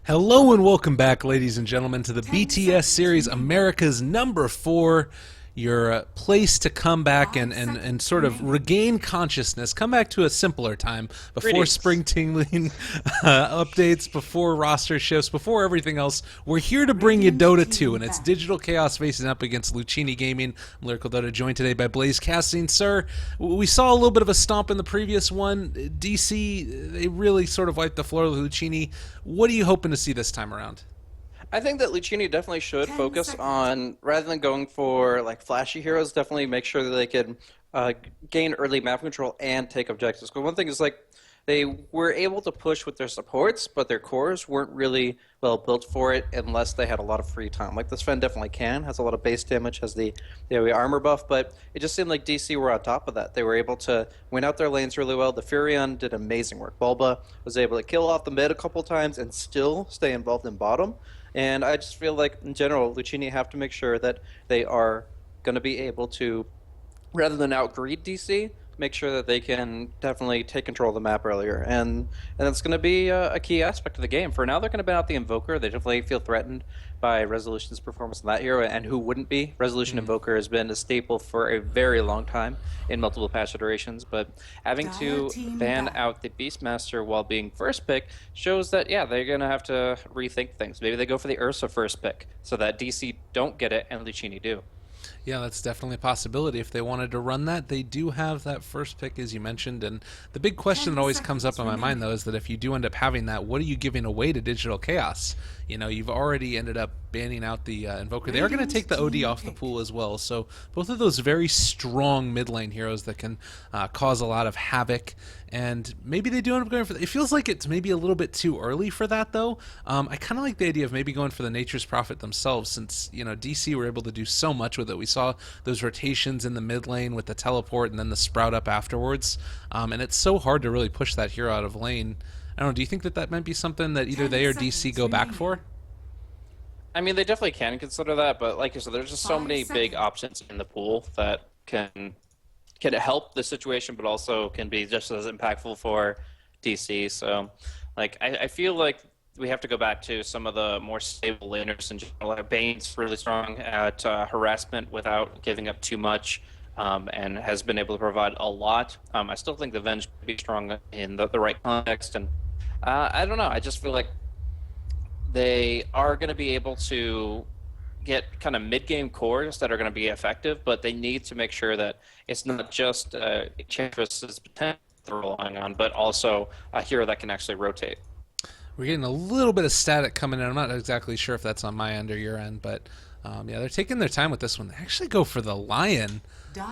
Hello and welcome back, ladies and gentlemen, to the BTS series, America's number 4, your place to come back and sort of regain consciousness, come back to a simpler time before Greetings. spring tingling updates, before roster shifts, before everything else. We're here to bring you Dota 2, and it's Digital Chaos facing up against Luccini Gaming. I'm Lyrical Dota, joined today by Blaze Casting. Sir, we saw a little bit of a stomp in the previous one. DC, they really sort of wiped the floor with Luccini. What are you hoping to see this time around? I think that Luccini definitely should focus on, rather than going for like flashy heroes, definitely make sure that they can gain early map control and take objectives. Because one thing is like they were able to push with their supports, but their cores weren't really well built for it unless they had a lot of free time. Like this Sven definitely has a lot of base damage, has the AoE armor buff, but it just seemed like DC were on top of that. They were able to win out their lanes really well. The Furion did amazing work. Bulba was able to kill off the mid a couple times and still stay involved in bottom. And I just feel like, in general, Luccini have to make sure that they are going to be able to, rather than outgreed DC, make sure that they can definitely take control of the map earlier. And that's going to be a key aspect of the game. For now, they're going to ban out the Invoker. They definitely feel threatened by Resolution's performance in that hero, and who wouldn't be? Resolution Invoker has been a staple for a very long time in multiple patch iterations, but having to ban out the Beastmaster while being first pick shows that, yeah, they're going to have to rethink things. Maybe they go for the Ursa first pick so that DC don't get it and Luccini do. Yeah, that's definitely a possibility. If they wanted to run that, they do have that first pick, as you mentioned. And the big question that always comes up in my mind, though, is that if you do end up having that, what are you giving away to Digital Chaos? You know, you've already ended up banning out the Invoker. They are going to take the OD off the pool as well. So both of those very strong mid lane heroes that can cause a lot of havoc. And maybe they do end up going for. It feels like it's maybe a little bit too early for that, though. I kind of like the idea of maybe going for the Nature's Prophet themselves, since DC were able to do so much with it. We saw those rotations in the mid lane with the teleport and then the sprout up afterwards, and it's so hard to really push that hero out of lane. I don't know. Do you think that might be something that either they or DC go back for? I mean, they definitely can consider that, but like you said, there's just so many big options in the pool that can help the situation, but also can be just as impactful for DC. So, like, I feel like we have to go back to some of the more stable laners in general. Like Bane's really strong at harassment without giving up too much, and has been able to provide a lot. I still think the Venge could be strong in the right context, and I don't know. I just feel like they are going to be able to get kind of mid-game cores that are going to be effective, but they need to make sure that it's not just Enchantress's potential they're relying on, but also a hero that can actually rotate. We're getting a little bit of static coming in. I'm not exactly sure if that's on my end or your end, but yeah, they're taking their time with this one. They actually go for the Lion.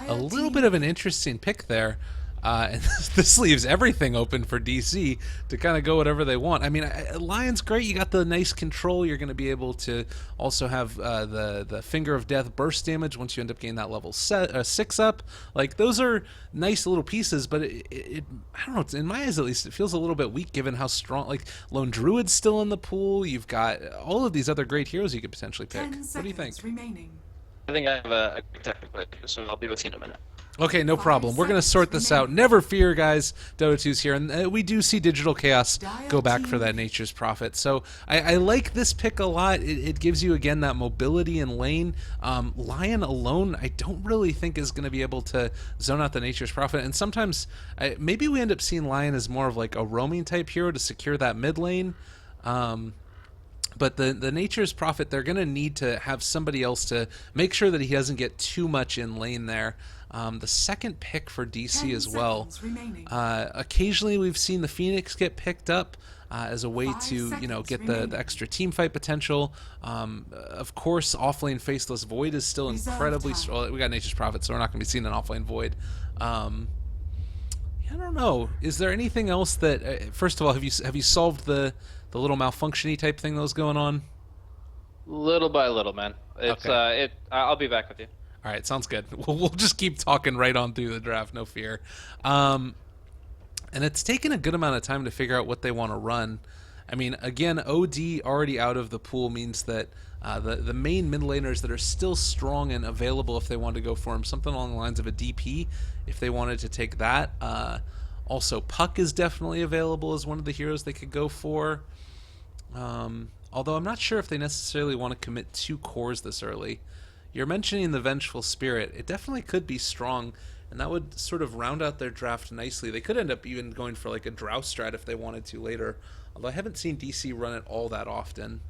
A little bit of an interesting pick there. And this leaves everything open for DC to kind of go whatever they want. I mean, Lion's great. You got the nice control. You're going to be able to also have the Finger of Death burst damage once you end up getting that level 6 up. Like, those are nice little pieces, but I don't know, in my eyes at least, it feels a little bit weak given how strong, like, Lone Druid's still in the pool. You've got all of these other great heroes you could potentially pick. What do you think? I think I have a technical issue, so I'll be with you in a minute. Okay, no problem. We're going to sort this out. Never fear, guys. Dota 2's here, and we do see Digital Chaos go back for that Nature's Prophet. So I like this pick a lot. It gives you, again, that mobility in lane. Lion alone, I don't really think is going to be able to zone out the Nature's Prophet. And sometimes, maybe we end up seeing Lion as more of like a roaming type hero to secure that mid lane. But the Nature's Prophet, they're going to need to have somebody else to make sure that he doesn't get too much in lane there. The second pick for DC as well. Occasionally we've seen the Phoenix get picked up as a way to, get the extra team fight potential. Of course, offlane Faceless Void is still incredibly strong. We got Nature's Prophet, so we're not going to be seeing an offlane Void. I don't know. Is there anything else that, first of all, have you solved the little malfunctiony type thing that was going on? Little by little, man. It's Okay. I'll be back with you. All right, sounds good. We'll just keep talking right on through the draft, no fear. And it's taken a good amount of time to figure out what they want to run. I mean, again, OD already out of the pool means that the main mid laners that are still strong and available if they want to go for him, something along the lines of a DP if they wanted to take that. Also, Puck is definitely available as one of the heroes they could go for. Although I'm not sure if they necessarily want to commit 2 cores this early. You're mentioning the Vengeful Spirit. It definitely could be strong, and that would sort of round out their draft nicely. They could end up even going for like a Drow strat if they wanted to later, although I haven't seen DC run it all that often.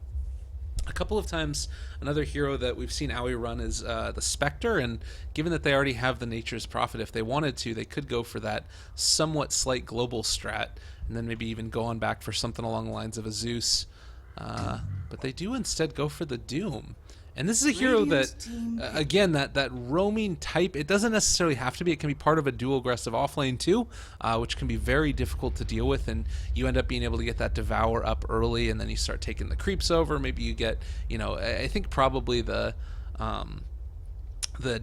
A couple of times, another hero that we've seen Aoi run is the Spectre, and given that they already have the Nature's Prophet, if they wanted to, they could go for that somewhat slight global strat, and then maybe even go on back for something along the lines of a Zeus. But they do instead go for the Doom. And this is a hero that, again, that roaming type, it doesn't necessarily have to be. It can be part of a dual aggressive offlane too, which can be very difficult to deal with. And you end up being able to get that Devour up early, and then you start taking the creeps over. Maybe you get, I think probably the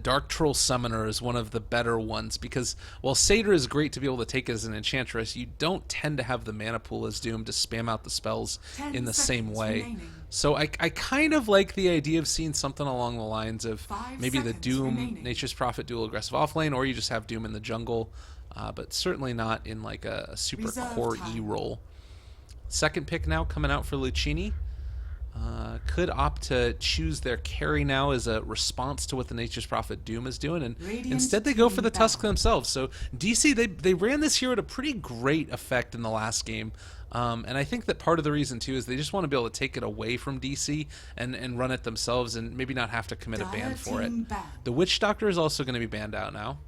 Dark Troll Summoner is one of the better ones, because while Satyr is great to be able to take as an Enchantress, you don't tend to have the mana pool as Doom to spam out the spells in the same way. Remaining. So I kind of like the idea of seeing something along the lines of maybe the Doom remaining. Nature's Prophet dual aggressive offlane, or you just have Doom in the jungle, but certainly not in like a super Reserve core time. E role. Second pick now coming out for Luccini. Could opt to choose their carry now as a response to what the Nature's Prophet Doom is doing, and instead they go for the Tusk themselves. So DC, they ran this hero to pretty great effect in the last game, and I think that part of the reason too is they just want to be able to take it away from DC and run it themselves, and maybe not have to commit a ban for it. The Witch Doctor is also going to be banned out now,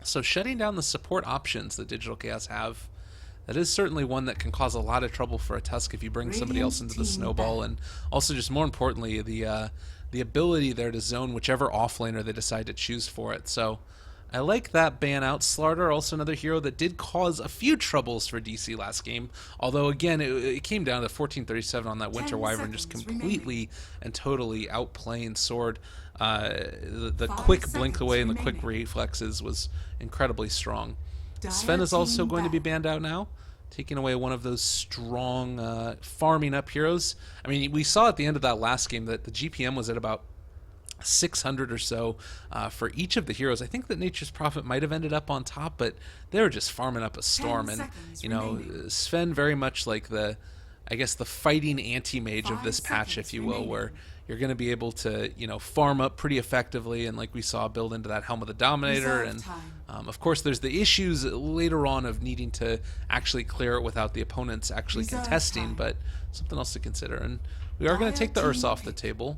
so shutting down the support options that Digital Chaos have. That is certainly one that can cause a lot of trouble for a Tusk if you bring somebody else into the snowball, and also just more importantly the ability there to zone whichever offlaner they decide to choose for it. So I like that ban out. Slardar, also another hero that did cause a few troubles for DC last game, although again it came down to 1437 on that Winter Wyvern, just completely and totally outplaying Sword. The quick blink away and the quick reflexes was incredibly strong. Sven is also going to be banned out now, taking away one of those strong farming up heroes. I mean, we saw at the end of that last game that the GPM was at about 600 or so for each of the heroes. I think that Nature's Prophet might have ended up on top, but they were just farming up a storm. And Sven very much like the fighting anti-mage of this patch, if you will, where you're going to be able to, farm up pretty effectively, and like we saw, build into that Helm of the Dominator. And of course, there's the issues later on of needing to actually clear it without the opponents actually contesting, but something else to consider. And we are going to take the Ursa off the table.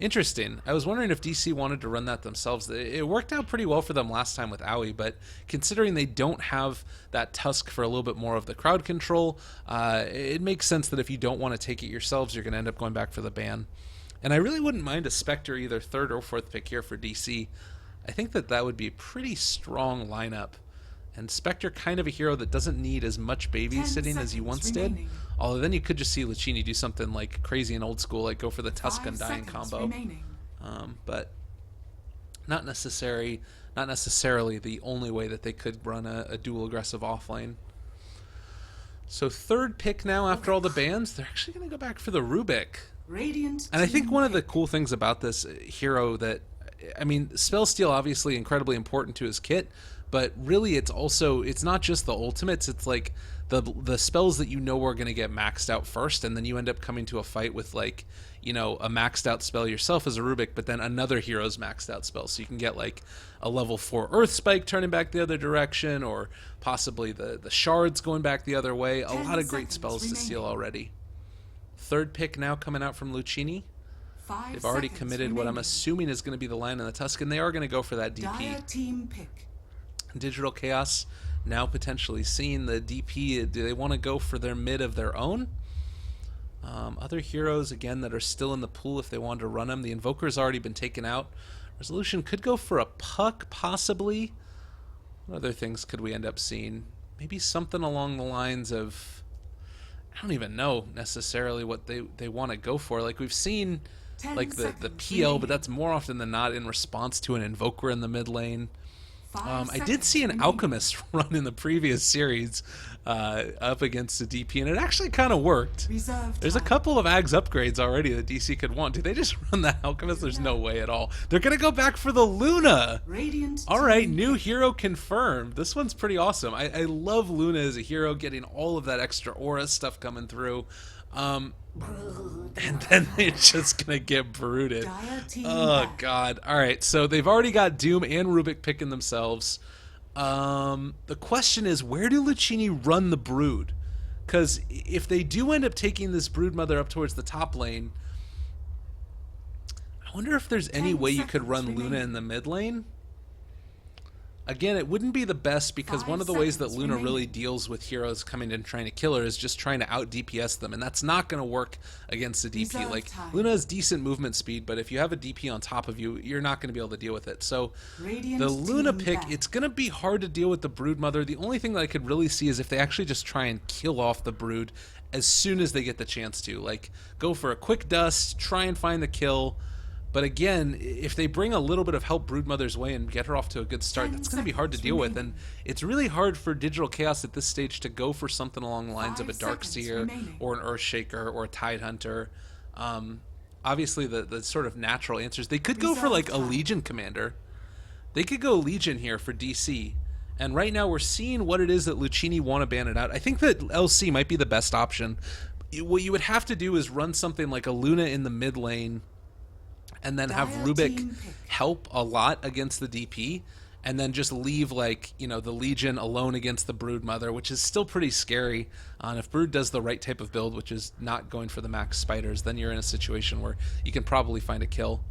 Interesting. I was wondering if DC wanted to run that themselves. It worked out pretty well for them last time with Aoi, but considering they don't have that Tusk for a little bit more of the crowd control, it makes sense that if you don't want to take it yourselves, you're going to end up going back for the ban. And I really wouldn't mind a Spectre either third or fourth pick here for DC. I think that would be a pretty strong lineup. And Spectre kind of a hero that doesn't need as much babysitting as you once did. Although then you could just see Luccini do something like crazy and old school, like go for the Tusk Undying combo. But not necessarily the only way that they could run a dual aggressive offlane. So third pick now after all the bans, they're actually going to go back for the Rubik. And I think one of the cool things about this hero that, I mean, Spell Steal obviously incredibly important to his kit, but really it's not just the ultimates, it's like the spells that are going to get maxed out first, and then you end up coming to a fight with like, a maxed out spell yourself as a Rubik, but then another hero's maxed out spell. So you can get like a level 4 Earth Spike turning back the other direction, or possibly the shards going back the other way. A lot of great spells to steal already. Third pick now coming out from Luccini. They've already committed what I'm assuming is going to be the line in the Tusk, and they are going to go for that DP. Team pick. Digital Chaos now potentially seeing the DP. Do they want to go for their mid of their own? Other heroes, again, that are still in the pool if they wanted to run them. The Invoker's already been taken out. Resolution could go for a Puck, possibly. What other things could we end up seeing? Maybe something along the lines of, I don't even know necessarily what they want to go for. Like we've seen like the PL, but that's more often than not in response to an Invoker in the mid lane. I did see an alchemist run in the previous series up against the DP, and it actually kind of worked. There's a couple of Ags upgrades already that DC could want. Do they just run the alchemist? There's no way at all. They're gonna go back for the Luna. All right, new hero confirmed. This one's pretty awesome. I love Luna as a hero, getting all of that extra aura stuff coming through. And then they're just gonna get brooded. Oh god. Alright, so they've already got Doom and Rubik picking themselves. The question is, where do Luccini run the brood? Because if they do end up taking this brood mother up towards the top lane, I wonder if there's any way you could run Luna in the mid lane. Again, it wouldn't be the best, because one of the ways that Luna really deals with heroes coming in and trying to kill her is just trying to out DPS them, and that's not going to work against the DP. Like, Luna has decent movement speed, but if you have a DP on top of you, you're not going to be able to deal with it. So the Luna pick, it's going to be hard to deal with the Brood Mother. The only thing that I could really see is if they actually just try and kill off the Brood as soon as they get the chance to. Like, go for a quick dust, try and find the kill. But again, if they bring a little bit of help Broodmother's way and get her off to a good start, that's going to be hard to deal with. And it's really hard for Digital Chaos at this stage to go for something along the lines of a Darkseer or an Earthshaker or a Tidehunter. Obviously, the sort of natural answers. They could go for like a Legion Commander. They could go Legion here for DC. And right now we're seeing what it is that Luccini want to ban it out. I think that LC might be the best option. What you would have to do is run something like a Luna in the mid lane, and then have Rubik help a lot against the DP, and then just leave, like, you know, the Legion alone against the Brood Mother, which is still pretty scary. And if Brood does the right type of build, which is not going for the max spiders, then you're in a situation where you can probably find a kill.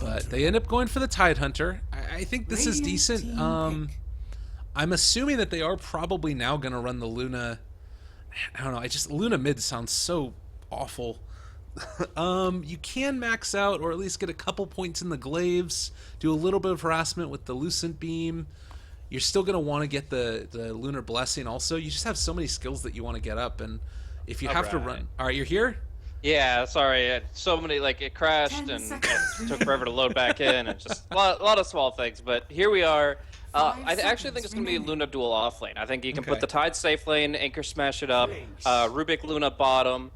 But they end up going for the Tidehunter. I think this is decent. I'm assuming that they are probably now going to run the Luna. I don't know. Luna mid sounds so awful. You can max out, or at least get a couple points in the glaives, do a little bit of harassment with the Lucent Beam. You're still going to want to get the Lunar Blessing also. You just have so many skills that you want to get up, and if you have to run... Alright, you're here? Yeah, sorry. So many, like, it crashed, and it took forever to load back in, and just a lot of small things, but here we are. I actually think it's going to be Luna dual off lane. I think you can put the Tide safe lane, Anchor smash it up, Rubik Luna bottom,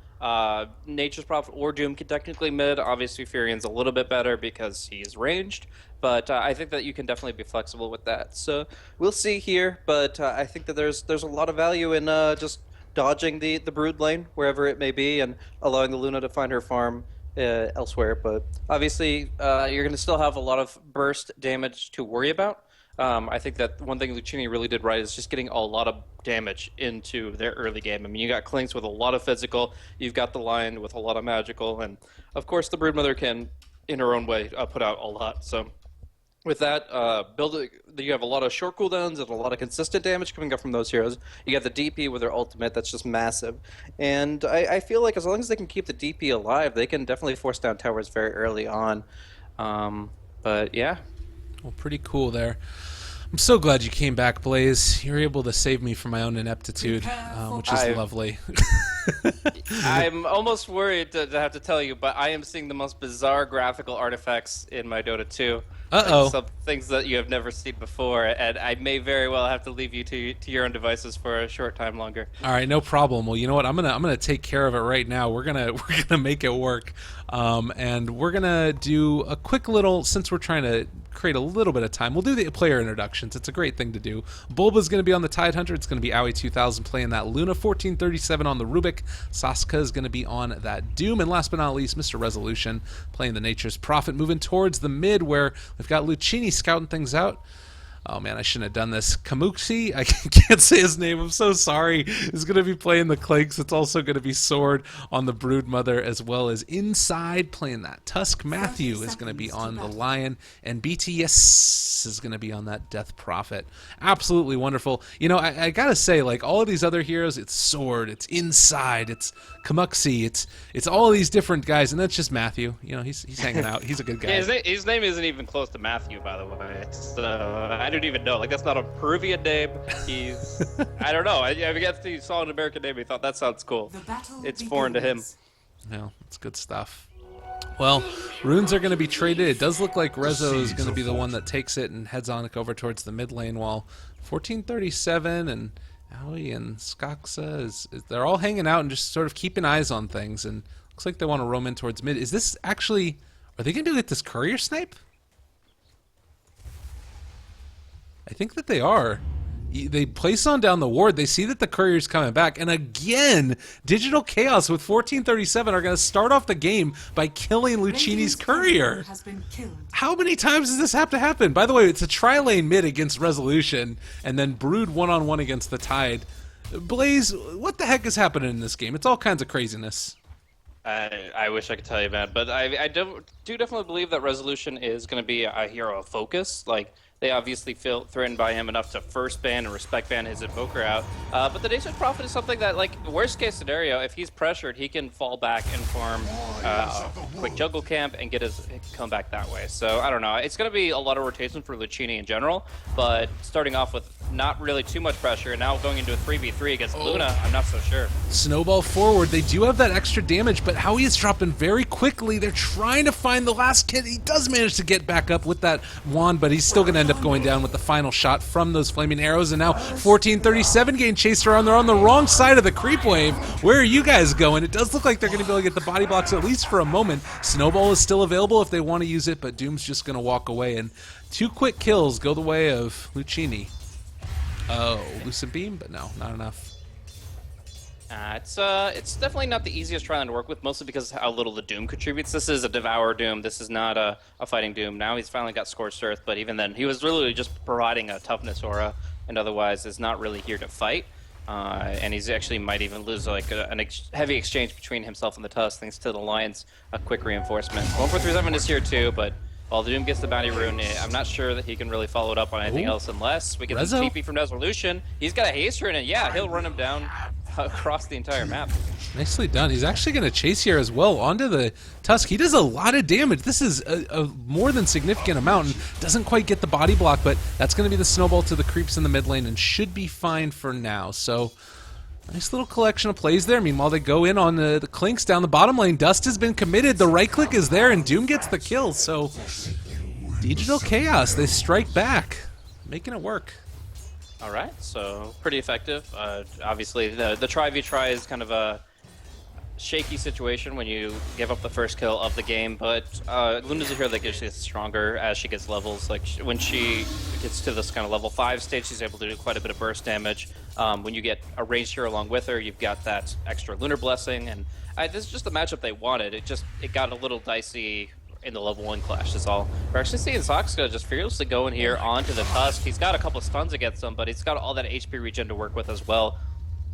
Nature's Prophet or Doom can technically mid. Obviously, Furion's a little bit better because he's ranged, but I think that you can definitely be flexible with that. So we'll see here, but I think that there's a lot of value in just dodging the Brood lane wherever it may be and allowing the Luna to find her farm elsewhere. But obviously, you're going to still have a lot of burst damage to worry about. I think that one thing Luccini really did right is just getting a lot of damage into their early game. I mean, you got Clinks with a lot of physical, you've got the Lion with a lot of magical, and of course the Broodmother can, in her own way, put out a lot. So with that, you have a lot of short cooldowns and a lot of consistent damage coming up from those heroes. You got the DP with their ultimate, that's just massive. And I feel like as long as they can keep the DP alive, they can definitely force down towers very early on. But yeah. Well, pretty cool there. I'm so glad you came back, Blaze. You were able to save me from my own ineptitude, which is lovely. I'm almost worried to have to tell you, but I am seeing the most bizarre graphical artifacts in my Dota 2. Uh-oh. Some things that you have never seen before, and I may very well have to leave you to your own devices for a short time longer. All right, no problem. Well, you know what? I'm gonna take care of it right now. We're gonna make it work, and we're gonna do a quick little, since we're trying to create a little bit of time. We'll do the player introductions. It's a great thing to do. Bulba's gonna be on the Tidehunter. It's gonna be Owie 2000 playing that Luna. 1437 on the Rubik. Sasuke is gonna be on that Doom, and last but not least, Mr. Resolution playing the Nature's Prophet, moving towards the mid where we've got Luccini scouting things out. Oh man, I shouldn't have done this. Kamuxi, I can't say his name, I'm so sorry, is going to be playing the Clanks. It's also going to be Sword on the Broodmother, as well as inside playing that Tusk. Matthew is going to be on the Lion, and BTS is going to be on that Death Prophet. Absolutely wonderful. You know, I got to say, like, all of these other heroes, it's Sword, it's Inside, it's Kamuxi, it's all of these different guys, and that's just Matthew. You know, he's hanging out. He's a good guy. Yeah, his name isn't even close to Matthew, by the way. I don't even know. Like, that's not a Peruvian name. He's... I don't know. I guess he saw an American name. He thought, that sounds cool. It's foreign to him. No, it's good stuff. Well, runes are going to be traded. It does look like Rezo is going to be the one that takes it and heads on over towards the mid lane, while 1437 and Aoi and Skaksa they're all hanging out and just sort of keeping eyes on things. And looks like they want to roam in towards mid. Is this actually? Are they going to get this courier snipe? I think that they are. They place on down the ward. They see that the courier's coming back. And again, Digital Chaos with 1437 are going to start off the game by killing Luccini's courier. Has been killed. How many times does this have to happen? By the way, it's a tri-lane mid against Resolution, and then Brood one-on-one against the Tide. Blaze, what the heck is happening in this game? It's all kinds of craziness. I wish I could tell you, man, but I do definitely believe that Resolution is going to be a hero of focus. Like, they obviously feel threatened by him enough to first ban and respect ban his Invoker out. But the Nature's Prophet is something that, like, worst case scenario, if he's pressured, he can fall back and form a quick jungle camp and get his comeback that way. So, I don't know. It's going to be a lot of rotation for Luccini in general, but starting off with not really too much pressure, and now going into a 3v3 against Luna, I'm not so sure. Snowball forward. They do have that extra damage, but Howie is dropping very quickly. They're trying to find the last kid. He does manage to get back up with that wand, but he's still going to end up going down with the final shot from those flaming arrows. And now 1437 getting chased around. They're on the wrong side of the creep wave. Where are you guys going? It does look like they're going to be able to get the body blocks at least for a moment. Snowball is still available if they want to use it, but Doom's just going to walk away. And 2 quick kills go the way of Luccini. Oh, Lucid Beam, but no, not enough. It's definitely not the easiest Triland to work with, mostly because of how little the Doom contributes. This is a Devour Doom. This is not a fighting Doom. Now he's finally got Scorched Earth, but even then, he was literally just providing a toughness aura, and otherwise is not really here to fight. And he's actually might even lose like a heavy exchange between himself and the Tusk, thanks to the Alliance, a quick reinforcement. 1437 is here too, but while the Doom gets the bounty rune, I'm not sure that he can really follow it up on anything else unless we get the TP from Resolution. He's got a haste rune, and yeah, he'll run him down across the entire map. Nicely done. He's actually going to chase here as well onto the Tusk. He does a lot of damage. This is a more than significant amount, and doesn't quite get the body block, but that's going to be the snowball to the creeps in the mid lane and should be fine for now. So nice little collection of plays there. Meanwhile, they go in on the Clinks down the bottom lane. Dust has been committed. The right click is there, and Doom gets the kill. So Digital Chaos, they strike back, making it work. All right, so pretty effective. Obviously, the try-v-try is kind of a shaky situation when you give up the first kill of the game, but Luna's a hero that gets stronger as she gets levels. Like, when she gets to this kind of level 5 stage, she's able to do quite a bit of burst damage. When you get a ranged hero along with her, you've got that extra Lunar Blessing, and this is just the matchup they wanted. It got a little dicey in the level 1 clash is all. We're actually seeing Soxka just fearlessly go in here onto the Tusk. He's got a couple of stuns against him, but he's got all that HP regen to work with as well.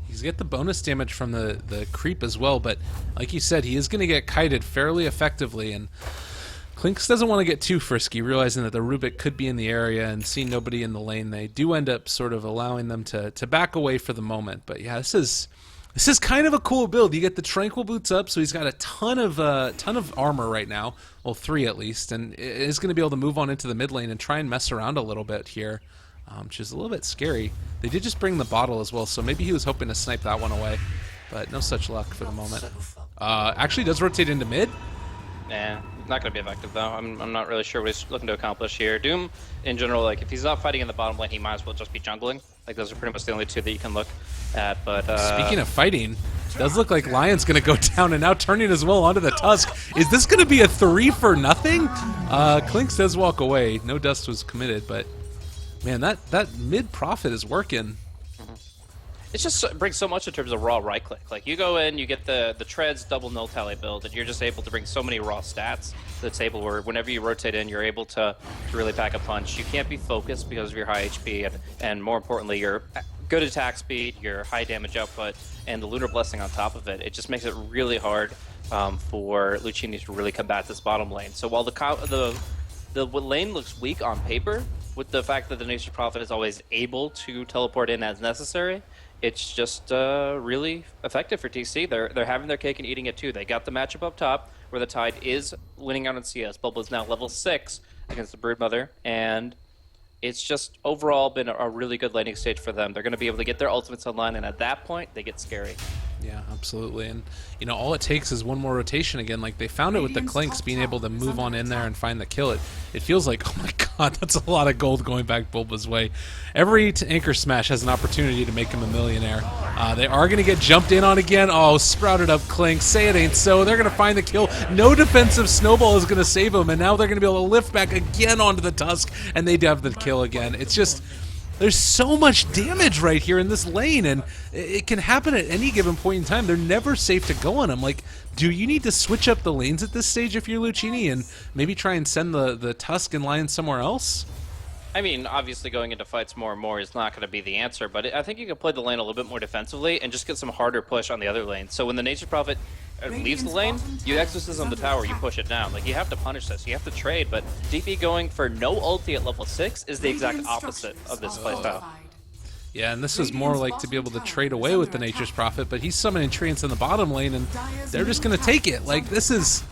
He's got the bonus damage from the creep as well, but like you said, he is going to get kited fairly effectively, and Clinks doesn't want to get too frisky, realizing that the Rubik could be in the area and see nobody in the lane. They do end up sort of allowing them to back away for the moment, but yeah, this is kind of a cool build. You get the Tranquil Boots up, so he's got a ton of armor right now. Well, 3 at least, and is going to be able to move on into the mid lane and try and mess around a little bit here, which is a little bit scary. They did just bring the bottle as well, so maybe he was hoping to snipe that one away, but no such luck for the moment. Actually does rotate into mid. Nah, not going to be effective though. I'm not really sure what he's looking to accomplish here. Doom, in general, like if he's not fighting in the bottom lane, he might as well just be jungling. Like those are pretty much the only two that you can look at. But speaking of fighting, does look like Lion's going to go down and now turning as well onto the Tusk. Is this going to be a 3 for nothing? Clinks does walk away. No dust was committed, but man, that mid profit is working. It just brings so much in terms of raw right click. Like you go in, you get the treads double null tally build, and you're just able to bring so many raw stats to the table where whenever you rotate in, you're able to really pack a punch. You can't be focused because of your high HP and more importantly, your good attack speed, your high damage output, and the Lunar Blessing on top of it. It just makes it really hard for Luccini to really combat this bottom lane. So while the lane looks weak on paper, with the fact that the Nature's Prophet is always able to teleport in as necessary, it's just really effective for TC. They're having their cake and eating it too. They got the matchup up top where the Tide is winning out on CS. Bubble is now level 6 against the Broodmother, and it's just overall been a really good laning stage for them. They're going to be able to get their ultimates online, and at that point, they get scary. Yeah, absolutely. And, you know, all it takes is one more rotation again. Like, they found it with the Clinks being able to move on in there and find the kill. It feels like, oh my god, that's a lot of gold going back Bulba's way. Every Anchor Smash has an opportunity to make him a millionaire. They are going to get jumped in on again. Oh, sprouted up Clinks. Say it ain't so. They're going to find the kill. No defensive snowball is going to save him. And now they're going to be able to lift back again onto the Tusk. And they have the kill again. It's just... There's so much damage right here in this lane, and it can happen at any given point in time. They're never safe to go on them. Like, do you need to switch up the lanes at this stage if you're Luccini and maybe try and send the Tusk and Lion somewhere else? I mean, obviously going into fights more and more is not going to be the answer, but I think you can play the lane a little bit more defensively and just get some harder push on the other lane. So when the Nature Prophet leaves the lane, you Exorcism the tower, you push it down. Like, you have to punish this, you have to trade, but DP going for no ulti at level 6 is the exact opposite of this playstyle. Yeah, and this is more like to be able to trade away with the Nature's Prophet, but he's summoning treants in the bottom lane, and they're just going to take it. Like, this is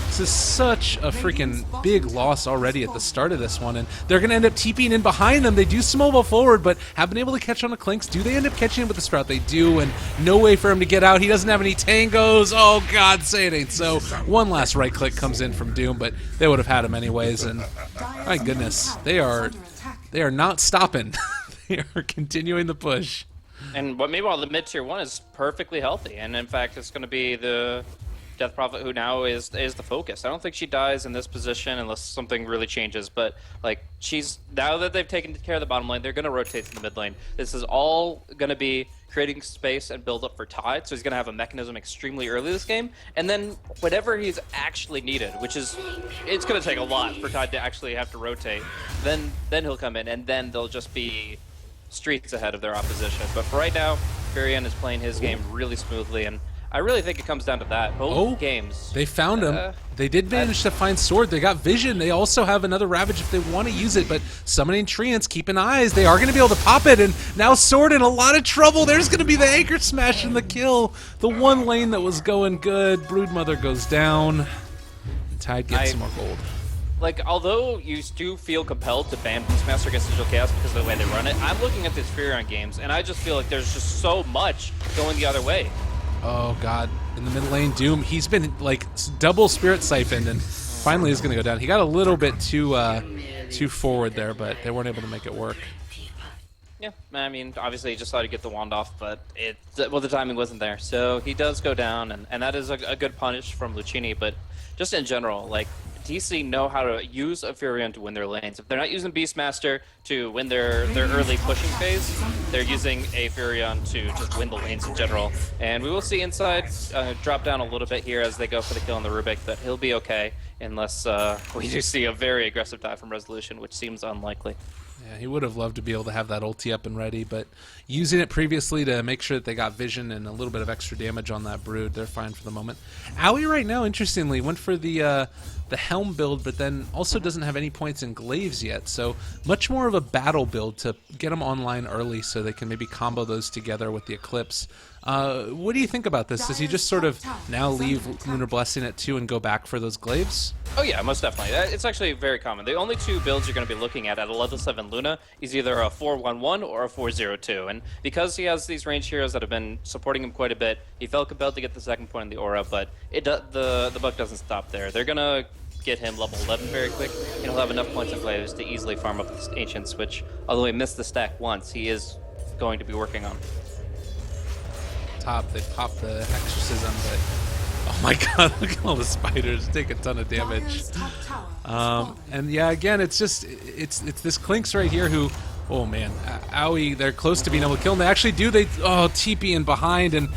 such a freaking big loss already at the start of this one, and they're going to end up TPing in behind them. They do snowball forward, but have been able to catch on the Clinks. Do they end up catching him with the Sprout? They do, and no way for him to get out. He doesn't have any tangos. Oh, God, say it ain't so. One last right click comes in from Doom, but they would have had him anyways, and my goodness, they are not stopping. They are continuing the push. And what meanwhile, the mid tier 1 is perfectly healthy, and in fact, it's going to be the Death Prophet who now is the focus. I don't think she dies in this position unless something really changes, but like, she's, now that they've taken care of the bottom lane, they're going to rotate to the mid lane. This is all going to be creating space and build up for Tide, so he's going to have a mechanism extremely early this game, and then whenever he's actually needed, which is, it's going to take a lot for Tide to actually have to rotate, then he'll come in, and then they'll just be streets ahead of their opposition. But for right now, Furion is playing his game really smoothly, and I really think it comes down to that. Both games. They found him. They did manage to find Sword. They got Vision. They also have another Ravage if they want to use it, but summoning treants, keeping eyes. They are going to be able to pop it, and now Sword in a lot of trouble. There's going to be the Anchor Smash and the kill. The one lane that was going good. Broodmother goes down, and Tide gets some more gold. Like, although you do feel compelled to ban Beastmaster against Digital Chaos because of the way they run it, I'm looking at these Furion games, and I just feel like there's just so much going the other way. Oh, God. In the mid lane, Doom, he's been, like, double Spirit Siphoned, and finally is going to go down. He got a little bit too forward there, but they weren't able to make it work. Yeah, I mean, obviously he just thought he'd get the wand off, but the timing wasn't there. So he does go down, and that is a good punish from Luccini, but just in general, like, DC know how to use a Furion to win their lanes. If they're not using Beastmaster to win their early pushing phase, they're using a Furion to just win the lanes in general. And we will see Inside drop down a little bit here as they go for the kill on the Rubik, but he'll be okay unless we do see a very aggressive dive from Resolution, which seems unlikely. Yeah, he would have loved to be able to have that ulti up and ready, but using it previously to make sure that they got vision and a little bit of extra damage on that Brood, they're fine for the moment. Aoi right now, interestingly, went for the Helm build, but then also doesn't have any points in Glaives yet, so much more of a battle build to get them online early so they can maybe combo those together with the Eclipse. What do you think about this? Does he just sort of now leave Lunar Blessing at 2 and go back for those Glaives? Oh yeah, most definitely. It's actually very common. The only two builds you're going to be looking at a level 7 Luna is either a 4-1-1 or a 4-0-2. And because he has these range heroes that have been supporting him quite a bit, he felt compelled to get the second point in the aura, but the buck doesn't stop there. They're going to get him level 11 very quick, and he'll have enough points in Glaives to easily farm up this Ancients, which, although he missed the stack once, he is going to be working on. Top, they pop the Exorcism, but oh my god, look at all the spiders, take a ton of damage. And yeah, again, it's just it's this Clinks right here who, oh man, Aoi, they're close to being able to kill him. They actually do. They TP in behind, and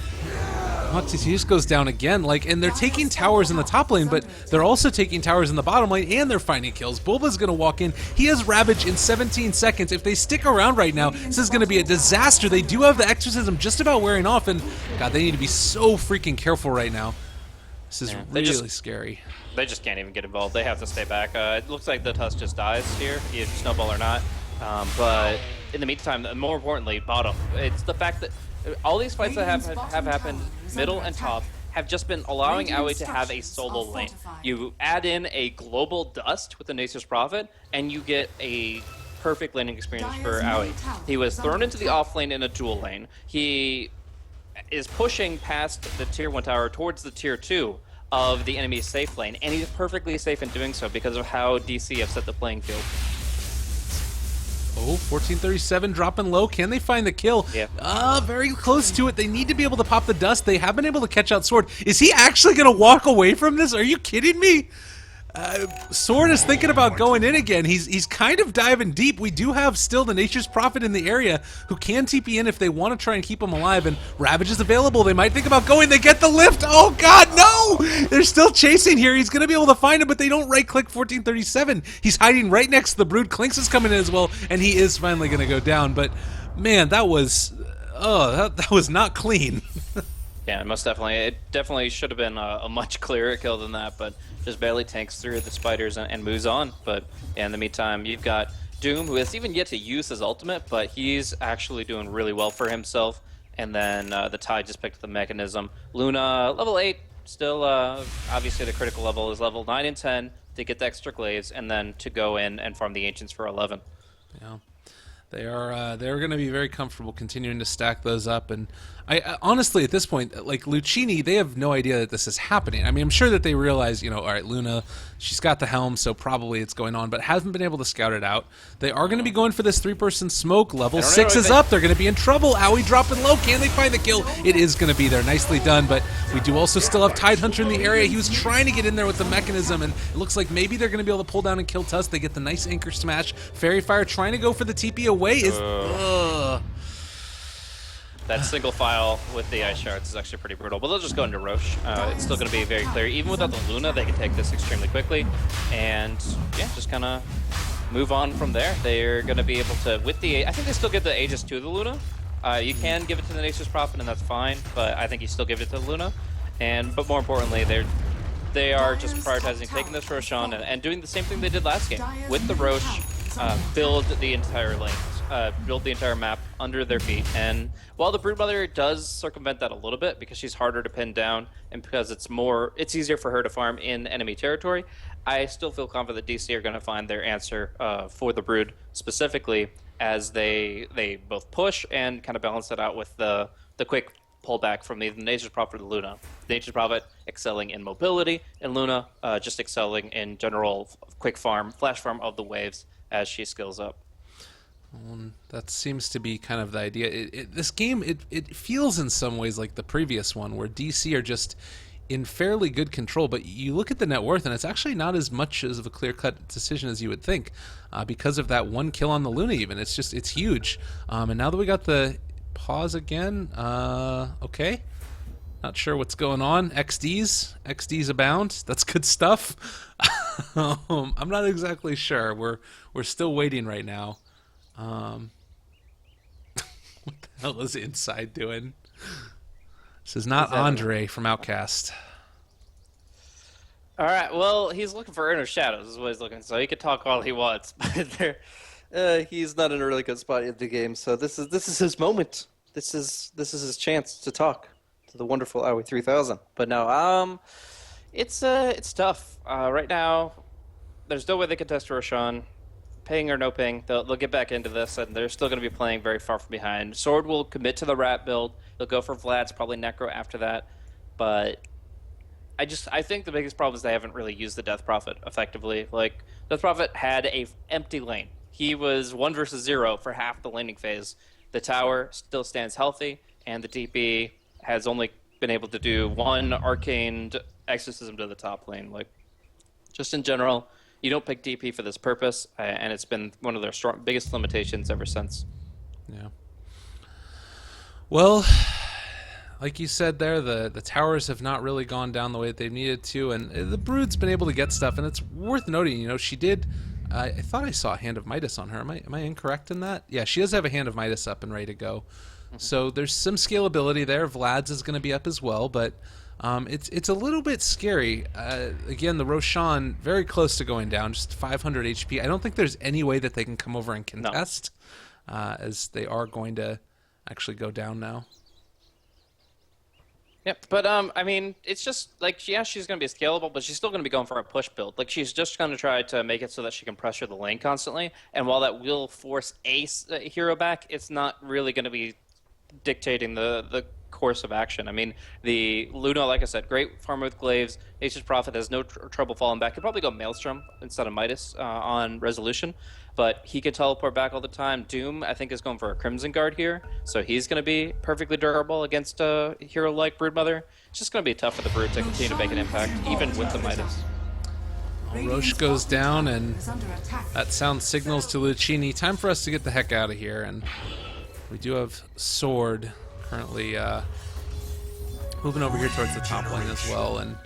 he just goes down again. Like, and they're taking towers in the top lane, but they're also taking towers in the bottom lane, and they're finding kills. Bulba's gonna walk in. He has Ravage in 17 seconds. If they stick around right now, this is gonna be a disaster. They do have the Exorcism just about wearing off, and God, they need to be so freaking careful right now. This is really scary. They just can't even get involved. They have to stay back. It looks like the Tusk just dies here, either snowball or not. But in the meantime, more importantly, bottom. It's the fact that all these fights that have happened, middle and top, have just been allowing Aoi to have a solo lane. You add in a global dust with the Nature's Prophet, and you get a perfect laning experience for Aoi. He was thrown into the off lane in a dual lane. He is pushing past the tier 1 tower towards the tier 2 of the enemy's safe lane, and he's perfectly safe in doing so because of how DC have set the playing field. Oh, 1437 dropping low. Can they find the kill? Yeah. Very close to it. They need to be able to pop the dust. They have been able to catch out Sword. Is he actually going to walk away from this? Are you kidding me? Sword is thinking about going in again. He's kind of diving deep. We do have still the Nature's Prophet in the area who can TP in if they want to try and keep him alive, and Ravage is available. They might think about going. They get the lift. Oh god, no! They're still chasing here. He's going to be able to find him, but they don't right-click 1437. He's hiding right next to the Brood. Clinks is coming in as well, and he is finally going to go down, but man, that was... Oh, that was not clean. Yeah, most definitely. It definitely should have been a much clearer kill than that, but just barely tanks through the spiders and moves on. But yeah, in the meantime, you've got Doom, who has even yet to use his ultimate, but he's actually doing really well for himself. And then the Tide just picked up the mechanism. Luna, level 8, still obviously the critical level is level 9 and 10 to get the extra glaives, and then to go in and farm the Ancients for 11. Yeah. They're going to be very comfortable continuing to stack those up, and I honestly at this point, like Luccini, they have no idea that this is happening. I mean, I'm sure that they realize, you know, all right, Luna, she's got the helm, so probably it's going on, but haven't been able to scout it out. They are going to be going for this 3-person smoke. Level 6 is up. They're going to be in trouble. Owie dropping low. Can they find the kill? It is going to be there. Nicely done, but we do also still have Tidehunter in the area. He was trying to get in there with the mechanism, and it looks like maybe they're going to be able to pull down and kill Tusk. They get the nice anchor smash. Fairy Fire trying to go for the TP away is... That single file with the ice shards is actually pretty brutal, but they'll just go into Roche. It's still going to be very clear. Even without the Luna, they can take this extremely quickly, and yeah, just kind of move on from there. They're going to be able to, with the, I think they still give the Aegis to the Luna. You can give it to the Nature's Prophet, and that's fine, but I think you still give it to the Luna. But more importantly, they are just prioritizing taking this Roche on and doing the same thing they did last game with the Roche. Build the entire lane, build the entire map under their feet. And while the Broodmother does circumvent that a little bit because she's harder to pin down and because it's easier for her to farm in enemy territory, I still feel confident that DC are going to find their answer for the Brood specifically as they both push and kind of balance it out with the quick pullback from the Nature's Prophet to Luna. The Nature's Prophet excelling in mobility, and Luna just excelling in general quick farm, flash farm of the waves as she skills up. That seems to be kind of the idea. This game, it feels in some ways like the previous one, where DC are just in fairly good control, but you look at the net worth, and it's actually not as much of a clear-cut decision as you would think, because of that one kill on the Luna even. It's huge. And now that we got the pause again, okay. Not sure what's going on. XDs abound. That's good stuff. I'm not exactly sure. We're still waiting right now. What the hell is Inside doing? This is not Andre from Outcast. All right. Well, he's looking for Inner Shadows. Is what he's looking. So he could talk all he wants, but he's not in a really good spot in the game, so this is his moment. This is his chance to talk to the wonderful Owie 3000. But no, it's tough right now. There's no way they can test Roshan. Ping or no ping, they'll get back into this, and they're still going to be playing very far from behind. Sword will commit to the Rat build. They'll go for Vlad's, probably Necro after that. But I think the biggest problem is they haven't really used the Death Prophet effectively. Like, Death Prophet had a empty lane. He was 1 versus 0 for half the laning phase. The tower still stands healthy, and the TP has only been able to do 1 arcane exorcism to the top lane. Like, just in general, you don't pick DP for this purpose, and it's been one of their biggest limitations ever since. Yeah. Well, like you said there, the towers have not really gone down the way that they've needed to, and the Brood's been able to get stuff, and it's worth noting, you know, she did... I thought I saw a Hand of Midas on her. Am I incorrect in that? Yeah, she does have a Hand of Midas up and ready to go. So there's some scalability there. Vlad's is going to be up as well, but it's a little bit scary. Again, the Roshan very close to going down, just 500 HP. I don't think there's any way that they can come over and contest, as they are going to actually go down now. Yep, but I mean, it's just like, yeah, she's going to be scalable, but she's still going to be going for a push build. Like, she's just going to try to make it so that she can pressure the lane constantly, and while that will force a hero back, it's not really going to be dictating the course of action. I mean, the Luna, like I said, great farmer with glaives. Nature's Prophet has no trouble falling back. He'll probably go Maelstrom instead of Midas on Resolution, but he can teleport back all the time. Doom, I think, is going for a Crimson Guard here, so he's going to be perfectly durable against a hero like Broodmother. It's just going to be tough for the Brood to continue to make an impact, even with the Midas. Roche goes down, and that sound signals to Luccini. Time for us to get the heck out of here, and we do have Sword currently moving over here towards the top lane as well, and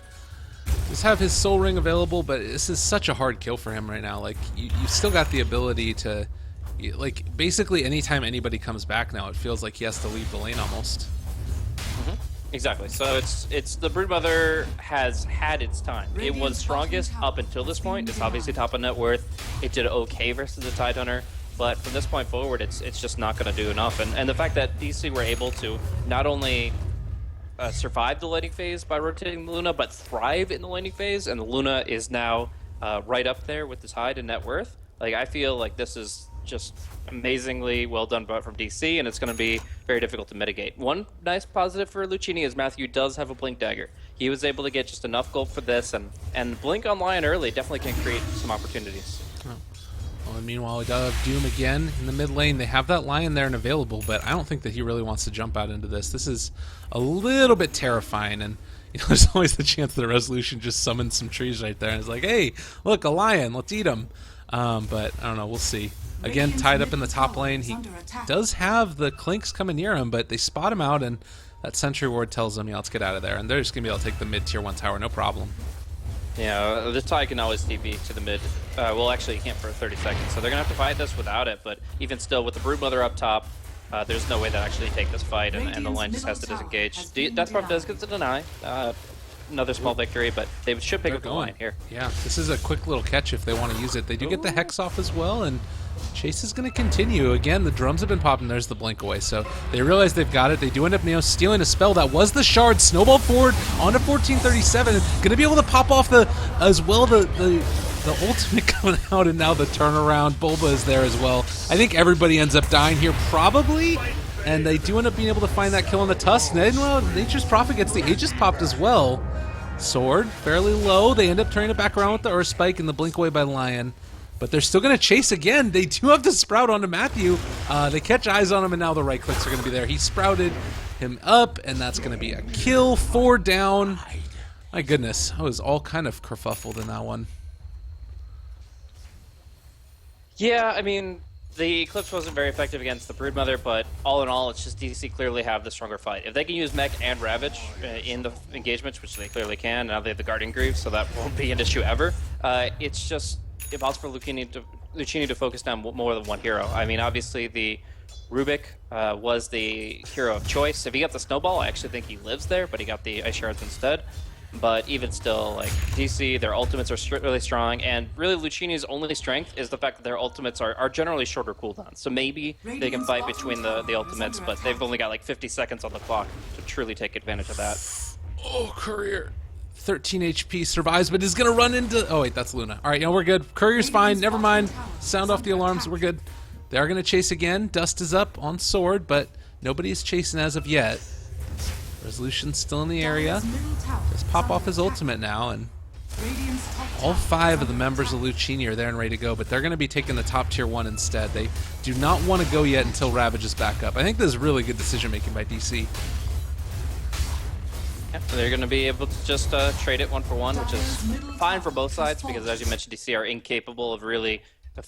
just have his Soul Ring available, but this is such a hard kill for him right now. Like, you've still got the ability to, like, basically anytime anybody comes back now, it feels like he has to leave the lane almost. Exactly. So it's the Broodmother has had its time. It was strongest up until this point. It's obviously top of net worth. It did okay versus the Tidehunter, but from this point forward, it's just not going to do enough. And the fact that DC were able to not only survive the laning phase by rotating the Luna, but thrive in the laning phase, and the Luna is now right up there with the Tide in net worth. Like, I feel like this is just amazingly well done from DC, and it's going to be very difficult to mitigate. One nice positive for Luccini is Matthew does have a Blink Dagger. He was able to get just enough gold for this, and Blink on Lion early definitely can create some opportunities. Well, and meanwhile, we got Doom again in the mid lane. They have that Lion there and available, but I don't think that he really wants to jump out into this. This is a little bit terrifying, and there's always the chance that a Resolution just summons some trees right there, and it's like, hey, look, a lion, let's eat him. But I don't know, we'll see. Again, tied up in the top lane. He does have the Clinks coming near him, but they spot him out, and that Sentry Ward tells them, yeah, let's get out of there. And they're just going to be able to take the mid-tier 1 tower, no problem. Yeah, this Tide can always TP to the mid. Well, actually, you can't for 30 seconds, so they're going to have to fight this without it. But even still, with the Broodmother up top, there's no way to actually take this fight, and the line just has to disengage. Deathprop does get to deny. Another small victory, but they should pick up the line here. Yeah, this is a quick little catch if they want to use it. They do get the Hex off as well, and chase is going to continue. Again, the drums have been popping. There's the blink away, so they realize they've got it. They do end up stealing a spell. That was the shard. Snowball forward onto 1437. Going to be able to pop off the ultimate coming out, and now the turnaround. Bulba is there as well. I think everybody ends up dying here, probably. And they do end up being able to find that kill on the Tusk. And well, Nature's Prophet gets the Aegis popped as well. Sword, fairly low. They end up turning it back around with the Earth Spike and the blink away by Lion. But they're still going to chase again. They do have to sprout onto Matthew. They catch eyes on him, and now the right clicks are going to be there. He sprouted him up, and that's going to be a kill. 4 down. My goodness, I was all kind of kerfuffled in that one. Yeah, I mean, the Eclipse wasn't very effective against the Broodmother, but all in all, it's just DC clearly have the stronger fight. If they can use Mech and Ravage in the engagements, which they clearly can, now they have the Guardian Greaves, so that won't be an issue ever. It's just impossible for Luccini to focus down more than one hero. I mean, obviously the Rubik was the hero of choice. If he got the Snowball, I actually think he lives there, but he got the Ice Shards instead. But even still, like, DC, their ultimates are really strong, and really Luccini's only strength is the fact that their ultimates are generally shorter cooldowns. So maybe they can fight between the ultimates, but they've only got like 50 seconds on the clock to truly take advantage of that. Oh, Courier. 13 HP, survives, but is going to run into... Oh, wait, that's Luna. All right, we're good. Courier's fine. Never mind. Sound off the alarms. We're good. They are going to chase again. Dust is up on Sword, but nobody's chasing as of yet. Resolution's still in the area. Just pop off his ultimate now, and all 5 of the members of Luccini are there and ready to go, but they're going to be taking the top tier 1 instead. They do not want to go yet until Ravage is back up. I think this is really good decision making by DC. Yeah, they're going to be able to just trade it 1 for 1, which is fine for both sides, because as you mentioned, DC are incapable of really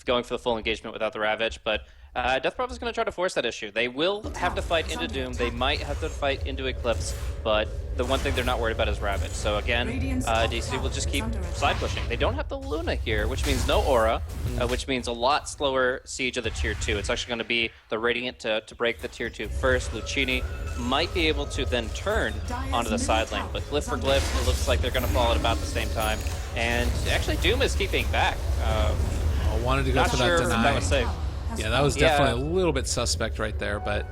going for the full engagement without the Ravage, but Deathprop is going to try to force that issue. They will have to fight into Doom, they might have to fight into Eclipse, but the one thing they're not worried about is Ravage. So again, DC will just keep side pushing. They don't have the Luna here, which means no Aura, which means a lot slower siege of the tier 2. It's actually going to be the Radiant to break the tier 2 first. Luccini might be able to then turn onto the side lane, but glyph for glyph, it looks like they're going to fall at about the same time. And actually Doom is keeping back. I wanted to go for that deny. That was safe. Yeah, that was definitely a little bit suspect right there, but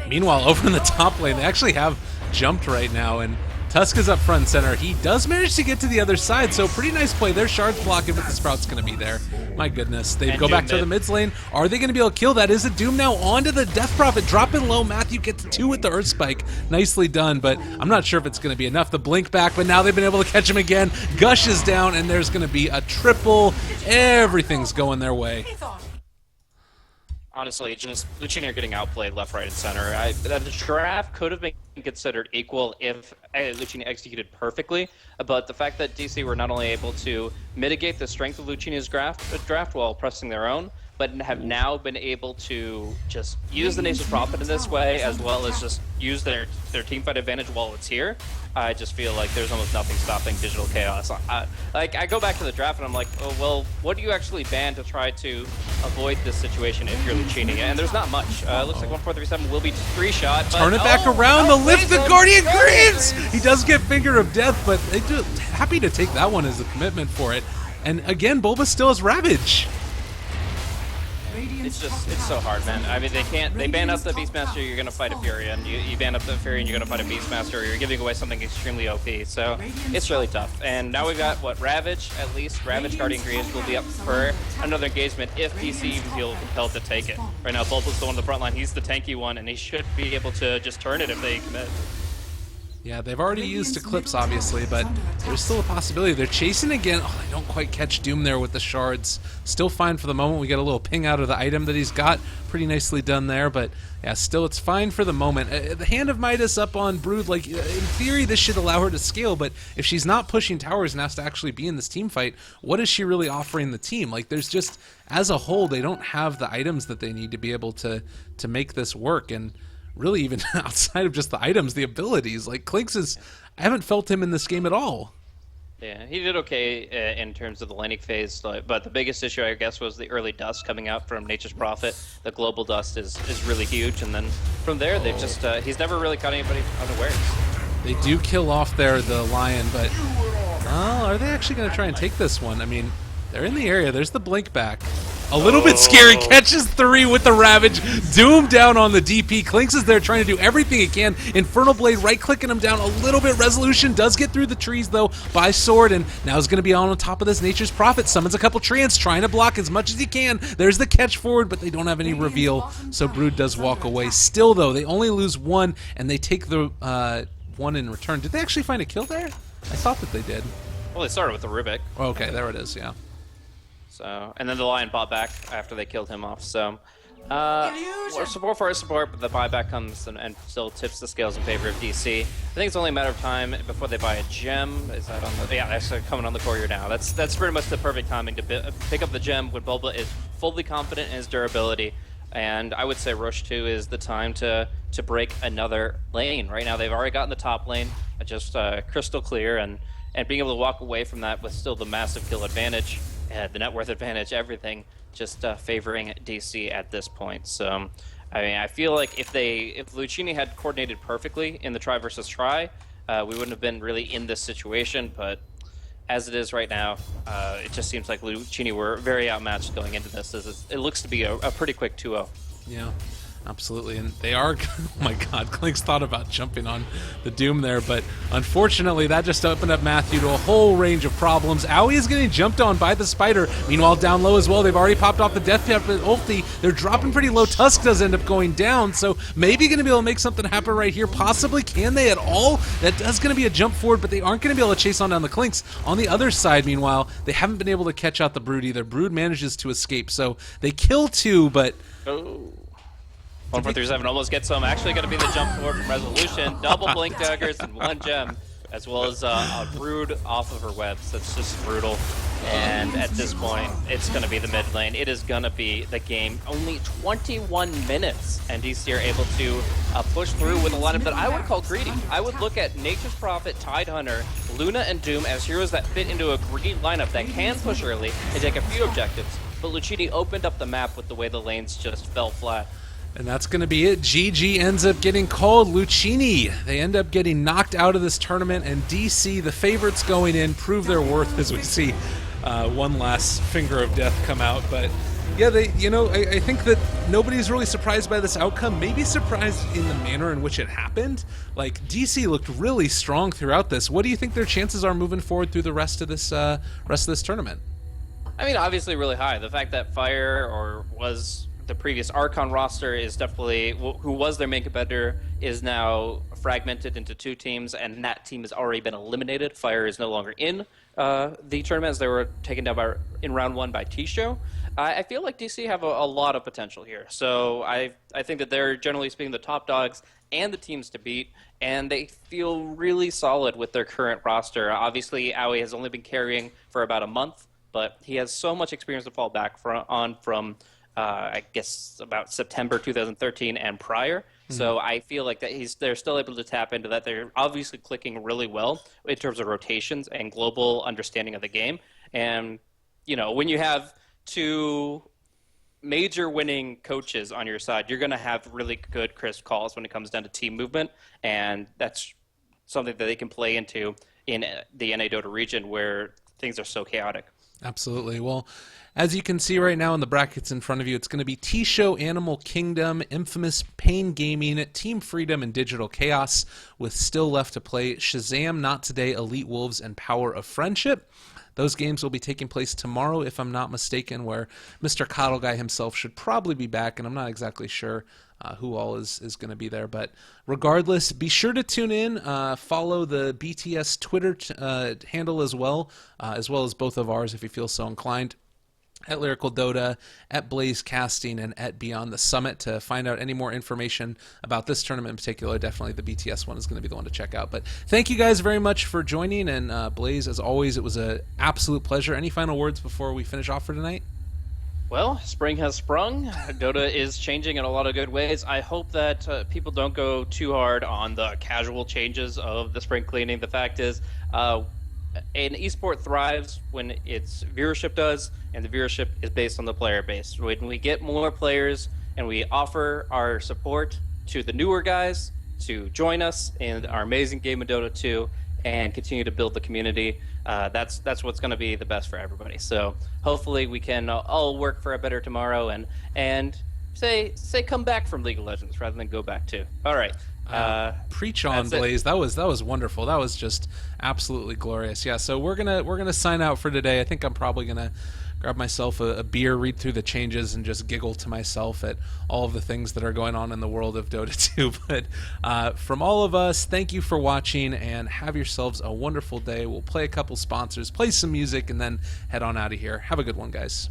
meanwhile, over in the top lane, they actually have jumped right now, and Tusk is up front and center. He does manage to get to the other side, so pretty nice play there. Shard's blocking, but the Sprout's going to be there. My goodness. They go back to the mid lane. Are they going to be able to kill that? Is it Doom now onto the Death Prophet? Dropping low. Matthew gets 2 with the Earth Spike. Nicely done, but I'm not sure if it's going to be enough. The blink back, but now they've been able to catch him again. Gush is down, and there's going to be a triple. Everything's going their way. Honestly, just Luccini are getting outplayed left, right, and center. The draft could have been considered equal if Luccini executed perfectly, but the fact that DC were not only able to mitigate the strength of Luccini's draft while pressing their own, but have now been able to just use the Nature's Prophet in this way, as well as just use their teamfight advantage while it's here. I just feel like there's almost nothing stopping Digital Chaos. I go back to the draft and I'm like, oh, well, what do you actually ban to try to avoid this situation if you're Luccini? And there's not much. It looks like 1437 will be 3-shot. Turn it back around, the lift, the Guardian Greaves! He does get Finger of Death, but they do happy to take that one as a commitment for it. And again, Bulba still has Ravage. It's so hard, man. I mean, they ban up the Beastmaster, you're gonna fight a Fury, and you ban up the Fury and you're gonna fight a Beastmaster, you're giving away something extremely OP, so it's really tough. And now we've got, what, Ravage, at least. Ravage Guardian Greaves will be up for another engagement if DC even feel compelled to take it. Right now, Bulba's the one on the front line, he's the tanky one, and he should be able to just turn it if they commit. Yeah, they've already used Eclipse, obviously, but there's still a possibility. They're chasing again. Oh, they don't quite catch Doom there with the shards. Still fine for the moment. We get a little ping out of the item that he's got. Pretty nicely done there, but yeah, still it's fine for the moment. The Hand of Midas up on Brood, like, in theory, this should allow her to scale, but if she's not pushing towers and has to actually be in this team fight, what is she really offering the team? Like, there's just, as a whole, they don't have the items that they need to be able to make this work, and really, even outside of just the items, the abilities. Like, Clinks is... I haven't felt him in this game at all. Yeah, he did okay in terms of the laning phase, but the biggest issue, I guess, was the early dust coming out from Nature's Prophet. The global dust is really huge, and then from there, they've just... he's never really caught anybody unawares. They do kill off there, the Lion, but... Oh, are they actually going to try and take this one? I mean, they're in the area. There's the blink back. A little bit scary. Catches 3 with the Ravage. Doom down on the DP. Clinks is there trying to do everything he can. Infernal Blade right-clicking him down a little bit. Resolution does get through the trees, though, by Sword, and now he's going to be on top of this Nature's Prophet. Summons a couple treants, trying to block as much as he can. There's the catch forward, but they don't have any reveal, so Brood does walk away. Still, though, they only lose 1, and they take the 1 in return. Did they actually find a kill there? I thought that they did. Well, they started with the Rubik. Oh, okay, there it is, yeah. So, and then the Lion bought back after they killed him off. So, support for support, but the buyback comes and still tips the scales in favor of DC. I think it's only a matter of time before they buy a gem. Is that on the? Yeah, that's coming on the courier now. That's pretty much the perfect timing to pick up the gem when Bulba is fully confident in his durability. And I would say Rush 2 is the time to break another lane. Right now, they've already gotten the top lane, just crystal clear, and being able to walk away from that with still the massive kill advantage. The net worth advantage, everything just favoring DC at this point. So, I mean, I feel like if Luccini had coordinated perfectly in the try versus try, we wouldn't have been really in this situation. But as it is right now, it just seems like Luccini were very outmatched going into this. It looks to be a pretty quick 2-0. Yeah. Absolutely, and they are... Oh my god, Clinks thought about jumping on the Doom there, but unfortunately that just opened up Matthew to a whole range of problems. Owie is getting jumped on by the Spider. Meanwhile, down low as well, they've already popped off the Death Prophet ulti. They're dropping pretty low. Tusk does end up going down, so maybe going to be able to make something happen right here. Possibly. Can they at all? That does going to be a jump forward, but they aren't going to be able to chase on down the Clinks. On the other side, meanwhile, they haven't been able to catch out the Brood either. Brood manages to escape, so they kill 2, but... Oh. 1437 almost gets some. Actually going to be the jump forward from Resolution. Double blink daggers and 1 gem, as well as a Brood off of her webs. That's just brutal. And at this point, it's going to be the mid lane. It is going to be the game. Only 21 minutes, and DC are able to push through with a lineup that I would call greedy. I would look at Nature's Prophet, Tidehunter, Luna, and Doom as heroes that fit into a greedy lineup that can push early and take a few objectives. But Luccini opened up the map with the way the lanes just fell flat. And that's going to be it. GG ends up getting called. Luccini, they end up getting knocked out of this tournament, and DC, the favorites going in, prove their worth as we see one last Finger of Death come out. But Yeah, I think that nobody's really surprised by this outcome. Maybe surprised in the manner in which it happened. Like, DC looked really strong throughout this. What do you think their chances are moving forward through the rest of this tournament? I mean, obviously really high. The fact that Fire, or was the previous Archon roster, is definitely, who was their main competitor, is now fragmented into two teams, and that team has already been eliminated. Fire is no longer in the tournament, as they were taken down in round one by T-Show. I feel like DC have a lot of potential here. So I think that they're, generally speaking, the top dogs and the teams to beat, and they feel really solid with their current roster. Obviously, Aoi has only been carrying for about a month, but he has so much experience to fall back from I guess about September 2013 and prior. So I feel like that they're still able to tap into that. They're obviously clicking really well in terms of rotations and global understanding of the game. And, when you have two major winning coaches on your side, you're going to have really good, crisp calls when it comes down to team movement. And that's something that they can play into in the NA Dota region where things are so chaotic. Absolutely. Well, as you can see right now in the brackets in front of you, it's going to be T-Show, Animal Kingdom, Infamous, Pain Gaming, Team Freedom, and Digital Chaos, with still left to play Shazam, Not Today, Elite Wolves, and Power of Friendship. Those games will be taking place tomorrow, if I'm not mistaken, where Mr. Coddle Guy himself should probably be back, and I'm not exactly sure who all is going to be there. But regardless, be sure to tune in. Follow the BTS Twitter handle as well as both of ours if you feel so inclined, at Lyrical Dota, at Blaze Casting, and at Beyond the Summit to find out any more information about this tournament in particular. Definitely the BTS one is going to be the one to check out. But thank you guys very much for joining, and Blaze, as always, it was an absolute pleasure. Any final words before we finish off for tonight? Well, spring has sprung. Dota is changing in a lot of good ways. I hope that people don't go too hard on the casual changes of the spring cleaning. The fact is, an esport thrives when its viewership does, and the viewership is based on the player base. When we get more players and we offer our support to the newer guys to join us in our amazing game of Dota 2 and continue to build the community, that's what's going to be the best for everybody. So hopefully we can all work for a better tomorrow and say come back from League of Legends rather than go back to. All right. Preach on, Blaze. That was wonderful. That was just absolutely glorious. Yeah, so we're gonna sign out for today. I think I'm probably gonna grab myself a beer, read through the changes, and just giggle to myself at all of the things that are going on in the world of Dota 2. But from all of us, thank you for watching, and have yourselves a wonderful day. We'll play a couple sponsors, play some music, and then head on out of here. Have a good one, guys.